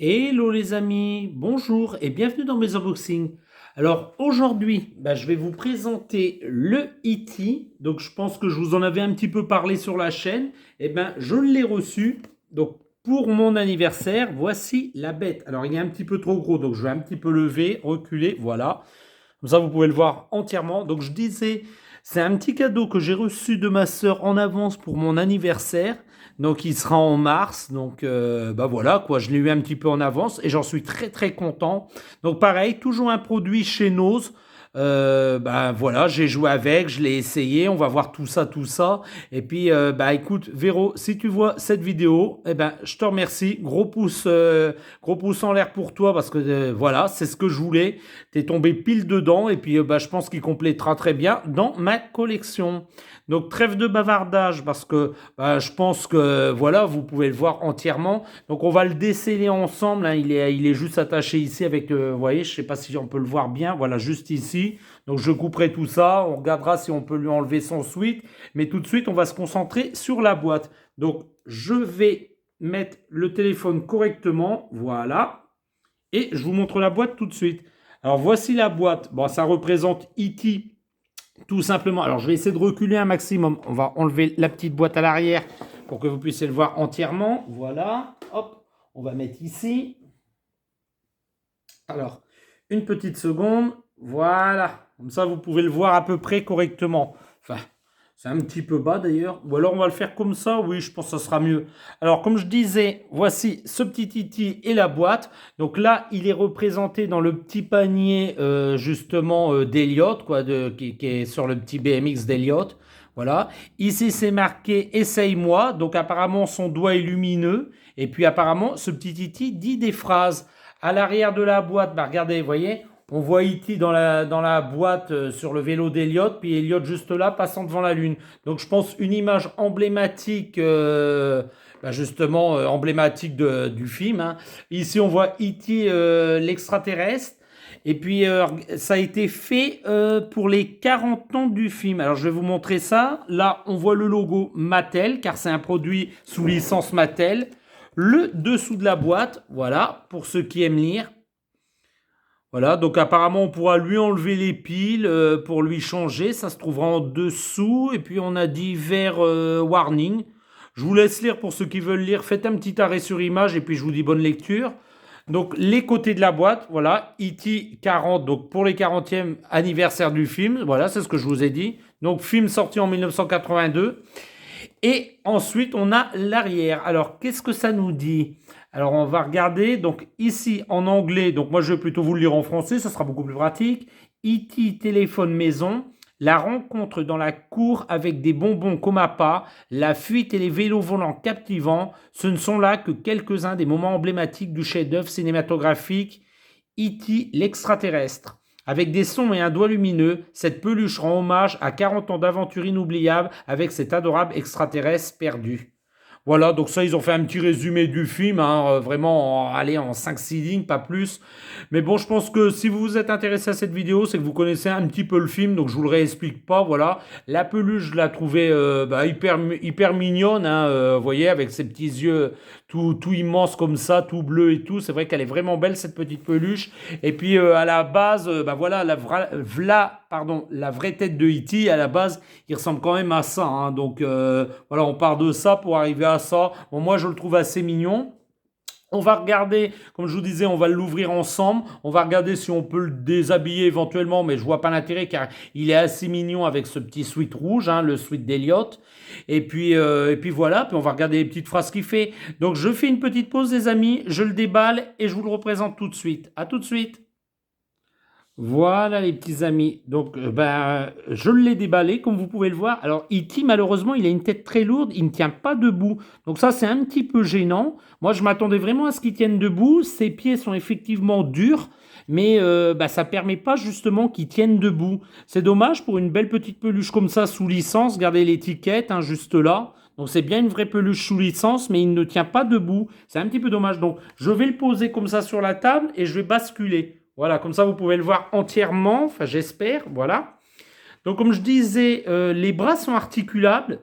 Hello les amis, bonjour et bienvenue dans mes unboxings. Alors aujourd'hui, je vais vous présenter le E.T. Donc je pense que je vous en avais un petit peu parlé sur la chaîne. Je l'ai reçu. Donc pour mon anniversaire, voici la bête. Alors il est un petit peu trop gros, donc je vais un petit peu lever, reculer, voilà. Comme ça vous pouvez le voir entièrement. Donc je disais, c'est un petit cadeau que j'ai reçu de ma sœur en avance pour mon anniversaire. Donc il sera en mars. Donc voilà quoi, je l'ai eu un petit peu en avance et j'en suis très très content. Donc pareil, toujours un produit chez Nose. Voilà, j'ai joué avec, je l'ai essayé, on va voir tout ça, tout ça. Et puis écoute, Véro, si tu vois cette vidéo, je te remercie. Gros pouce en l'air pour toi parce que voilà, c'est ce que je voulais. T'es tombé pile dedans et puis je pense qu'il complétera très bien dans ma collection. Donc trêve de bavardage parce que je pense que voilà, vous pouvez le voir entièrement. Donc on va le déceler ensemble, hein. Il est juste attaché ici avec, vous voyez, je sais pas si on peut le voir bien, voilà, juste ici. Donc je couperai tout ça, on regardera si on peut lui enlever son switch. Mais tout de suite, on va se concentrer sur la boîte. Donc je vais mettre le téléphone correctement, voilà. Et je vous montre la boîte tout de suite. Alors voici la boîte. Bon, ça représente E.T. tout simplement. Alors je vais essayer de reculer un maximum. On va enlever la petite boîte à l'arrière pour que vous puissiez le voir entièrement. Voilà. Hop, on va mettre ici. Alors, une petite seconde. Voilà. Comme ça, vous pouvez le voir à peu près correctement. Enfin, c'est un petit peu bas d'ailleurs. Ou alors on va le faire comme ça. Oui, je pense que ça sera mieux. Alors, comme je disais, voici ce petit Titi et la boîte. Donc là, il est représenté dans le petit panier justement d'Eliott, quoi, qui est sur le petit BMX d'Eliott. Voilà. Ici, c'est marqué Essaye-moi. Donc apparemment, son doigt est lumineux. Et puis apparemment, ce petit Titi dit des phrases. À l'arrière de la boîte, regardez, vous voyez, on voit E.T. dans la boîte sur le vélo d'Eliott, puis Eliott juste là, passant devant la Lune. Donc je pense une image emblématique, justement emblématique du film, hein. Ici, on voit E.T. L'extraterrestre. Et puis, ça a été fait pour les 40 ans du film. Alors, je vais vous montrer ça. Là, on voit le logo Mattel, car c'est un produit sous licence Mattel. Le dessous de la boîte, voilà, pour ceux qui aiment lire. Voilà, donc apparemment on pourra lui enlever les piles pour lui changer, ça se trouvera en dessous. Et puis on a divers warnings. Je vous laisse lire pour ceux qui veulent lire. Faites un petit arrêt sur image et puis je vous dis bonne lecture. Donc les côtés de la boîte, voilà, E.T. 40, donc pour les 40e anniversaire du film, voilà, c'est ce que je vous ai dit. Donc film sorti en 1982. Et ensuite, on a l'arrière. Alors, qu'est-ce que ça nous dit? Alors, on va regarder. Donc, ici, en anglais, donc moi, je vais plutôt vous le lire en français, ça sera beaucoup plus pratique. E.T. téléphone maison. La rencontre dans la cour avec des bonbons comme appât, la fuite et les vélos volants captivants, ce ne sont là que quelques-uns des moments emblématiques du chef-d'œuvre cinématographique E.T. l'extraterrestre. Avec des sons et un doigt lumineux, cette peluche rend hommage à 40 ans d'aventure inoubliable avec cet adorable extraterrestre perdu. Voilà, donc ça, ils ont fait un petit résumé du film, hein, vraiment, en 5-6 lignes, pas plus. Mais bon, je pense que si vous vous êtes intéressé à cette vidéo, c'est que vous connaissez un petit peu le film, donc je vous le réexplique pas, voilà. La peluche, je la trouvais hyper mignonne, hein, vous voyez, avec ses petits yeux tout immenses comme ça, tout bleu et tout. C'est vrai qu'elle est vraiment belle, cette petite peluche. Et puis, à la base, voilà, la vraie tête de E.T., à la base, il ressemble quand même à ça, hein. Donc, voilà, on part de ça pour arriver à ça. Bon, moi, je le trouve assez mignon. On va regarder, comme je vous disais, on va l'ouvrir ensemble. On va regarder si on peut le déshabiller éventuellement, mais je vois pas l'intérêt car il est assez mignon avec ce petit sweat rouge, hein, le sweat d'Eliott. Et puis voilà, puis on va regarder les petites phrases qu'il fait. Donc je fais une petite pause, les amis, je le déballe et je vous le représente tout de suite. À tout de suite. Voilà les petits amis, donc je l'ai déballé comme vous pouvez le voir. Alors E.T. malheureusement il a une tête très lourde, il ne tient pas debout. Donc ça c'est un petit peu gênant. Moi je m'attendais vraiment à ce qu'il tienne debout. Ses pieds sont effectivement durs, mais ça ne permet pas justement qu'il tienne debout. C'est dommage pour une belle petite peluche comme ça sous licence. Regardez l'étiquette, hein, juste là. Donc c'est bien une vraie peluche sous licence, mais il ne tient pas debout. C'est un petit peu dommage. Donc je vais le poser comme ça sur la table et je vais basculer. Voilà, comme ça vous pouvez le voir entièrement, enfin j'espère, voilà. Donc comme je disais, les bras sont articulables.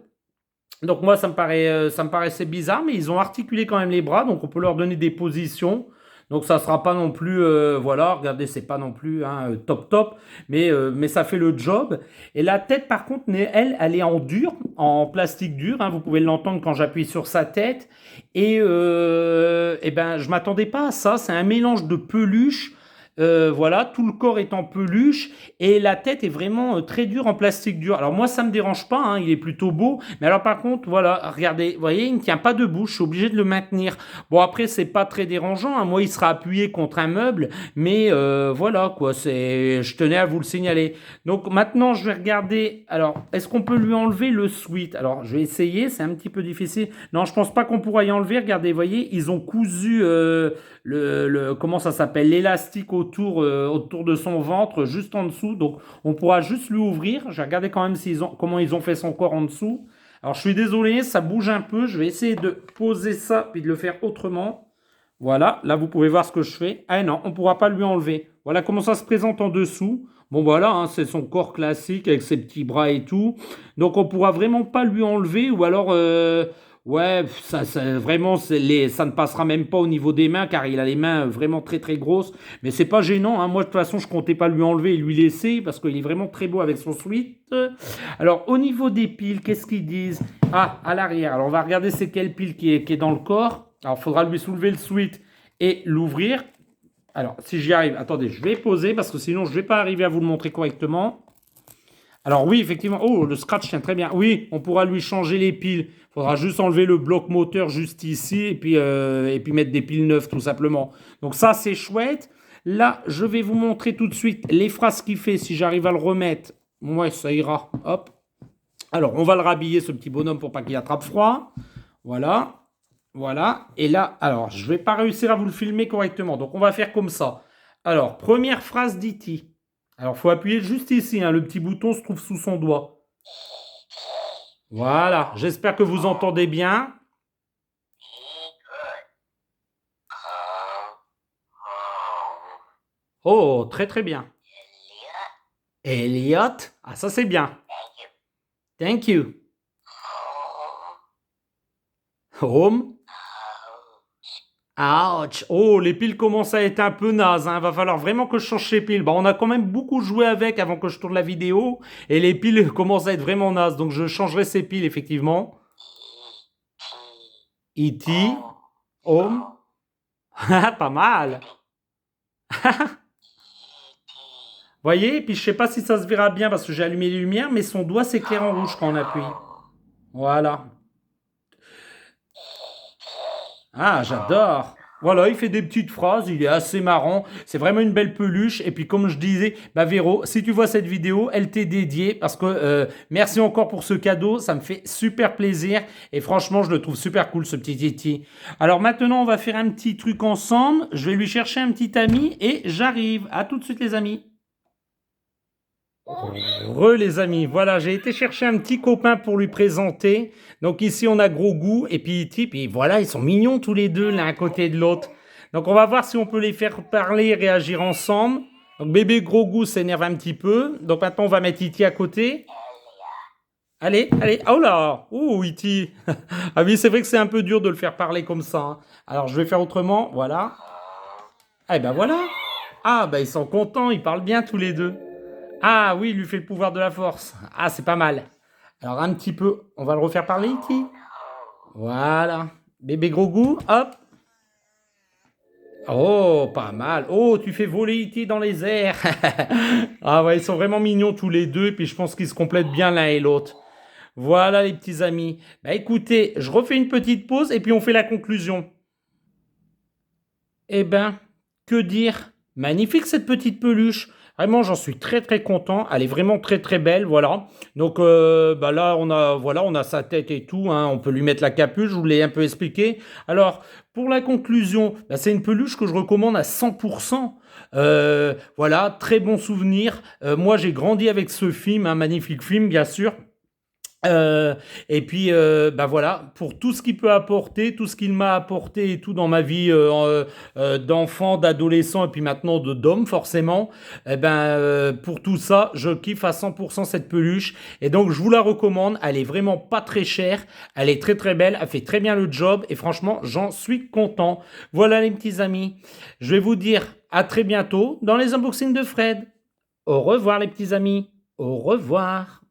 Donc moi ça me paraissait bizarre, mais ils ont articulé quand même les bras, donc on peut leur donner des positions. Donc ça sera pas non plus, voilà, regardez, c'est pas non plus hein, top top, mais ça fait le job. Et la tête, par contre, elle est en dur, en plastique dur. Hein, vous pouvez l'entendre quand j'appuie sur sa tête. Et ben, je m'attendais pas à ça. C'est un mélange de peluche. Voilà, tout le corps est en peluche et la tête est vraiment très dure en plastique dur. Alors moi, ça me dérange pas, hein, il est plutôt beau. Mais alors par contre, voilà, regardez, vous voyez, il ne tient pas debout. Je suis obligé de le maintenir. Bon après, c'est pas très dérangeant. Hein, moi, il sera appuyé contre un meuble, mais voilà quoi. Je tenais à vous le signaler. Donc maintenant, je vais regarder. Alors, est-ce qu'on peut lui enlever le sweat? Alors, je vais essayer. C'est un petit peu difficile. Non, je pense pas qu'on pourra y enlever. Regardez, vous voyez, ils ont cousu. Comment ça s'appelle, l'élastique autour de son ventre, juste en dessous. Donc, on pourra juste lui ouvrir. Je vais regarder quand même comment ils ont fait son corps en dessous. Alors, je suis désolé, ça bouge un peu. Je vais essayer de poser ça puis de le faire autrement. Voilà, là, vous pouvez voir ce que je fais. Ah non, on ne pourra pas lui enlever. Voilà comment ça se présente en dessous. Bon, voilà, hein, c'est son corps classique avec ses petits bras et tout. Donc, on ne pourra vraiment pas lui enlever ou alors... ouais, vraiment, ça ne passera même pas au niveau des mains car il a les mains vraiment très très grosses. Mais c'est pas gênant. Hein. Moi, de toute façon, je comptais pas lui enlever et lui laisser parce qu'il est vraiment très beau avec son sweat. Alors, au niveau des piles, qu'est-ce qu'ils disent? Ah, à l'arrière. Alors, on va regarder c'est quelle pile qui est dans le corps. Alors, il faudra lui soulever le sweat et l'ouvrir. Alors, si j'y arrive, attendez, je vais poser parce que sinon, je ne vais pas arriver à vous le montrer correctement. Alors oui, effectivement. Oh, le scratch tient très bien. Oui, on pourra lui changer les piles. Il faudra juste enlever le bloc moteur juste ici et puis mettre des piles neuves tout simplement. Donc ça, c'est chouette. Là, je vais vous montrer tout de suite les phrases qu'il fait. Si j'arrive à le remettre, ouais, ça ira. Hop. Alors, on va le rhabiller, ce petit bonhomme, pour pas qu'il attrape froid. Voilà. Voilà. Et là, alors, je ne vais pas réussir à vous le filmer correctement. Donc, on va faire comme ça. Alors, première phrase d'E.T. Alors, il faut appuyer juste ici. Hein, le petit bouton se trouve sous son doigt. Voilà. J'espère que vous entendez bien. Oh, très très bien. Elliot. Ah, ça c'est bien. Thank you. Home. Ouch. Oh, les piles commencent à être un peu nazes. Hein. Va falloir vraiment que je change ces piles. Bah, on a quand même beaucoup joué avec avant que je tourne la vidéo. Et les piles commencent à être vraiment nazes. Donc, je changerai ces piles, effectivement. E.T. Home. Pas mal. Voyez, et puis je sais pas si ça se verra bien parce que j'ai allumé les lumières, mais son doigt s'éclaire en rouge quand on appuie. Voilà. Ah, j'adore. Voilà, il fait des petites phrases, il est assez marrant. C'est vraiment une belle peluche. Et puis, comme je disais, bah Véro, si tu vois cette vidéo, elle t'est dédiée parce que merci encore pour ce cadeau. Ça me fait super plaisir. Et franchement, je le trouve super cool, ce petit Titi. Alors maintenant, on va faire un petit truc ensemble. Je vais lui chercher un petit ami et j'arrive. À tout de suite, les amis. Les amis, voilà, j'ai été chercher un petit copain pour lui présenter. Donc ici on a Gros Goût et puis E.T. Puis voilà, ils sont mignons tous les deux l'un à côté de l'autre. Donc on va voir si on peut les faire parler et réagir ensemble. Donc bébé Gros Goût s'énerve un petit peu. Donc maintenant on va mettre E.T. à côté. Allez, allez, oh là, oh E.T. Ah oui, c'est vrai que c'est un peu dur de le faire parler comme ça. Hein. Alors je vais faire autrement, voilà. Eh ben voilà. Ah ben ils sont contents, ils parlent bien tous les deux. Ah oui, il lui fait le pouvoir de la force. Ah, c'est pas mal. Alors un petit peu, on va le refaire parler, E.T. Voilà. Bébé Gros Goût, hop. Oh, pas mal. Oh, tu fais voler E.T. dans les airs. Ah ouais, ils sont vraiment mignons tous les deux. Et puis je pense qu'ils se complètent bien l'un et l'autre. Voilà les petits amis. Bah écoutez, je refais une petite pause et puis on fait la conclusion. Eh ben, que dire? Magnifique cette petite peluche. Vraiment, j'en suis très très content. Elle est vraiment très très belle, voilà. Donc bah là, on a sa tête et tout. Hein. On peut lui mettre la capuche. Je vous l'ai un peu expliqué. Alors, pour la conclusion, bah, c'est une peluche que je recommande à 100%. Voilà, très bon souvenir. Moi, j'ai grandi avec ce film, un magnifique film, bien sûr. Et puis, bah voilà, pour tout ce qu'il peut apporter, tout ce qu'il m'a apporté et tout dans ma vie d'enfant, d'adolescent et puis maintenant d'homme forcément, eh ben, pour tout ça, je kiffe à 100% cette peluche. Et donc, je vous la recommande. Elle est vraiment pas très chère. Elle est très très belle. Elle fait très bien le job. Et franchement, j'en suis content. Voilà les petits amis. Je vais vous dire à très bientôt dans les unboxings de Fred. Au revoir les petits amis. Au revoir.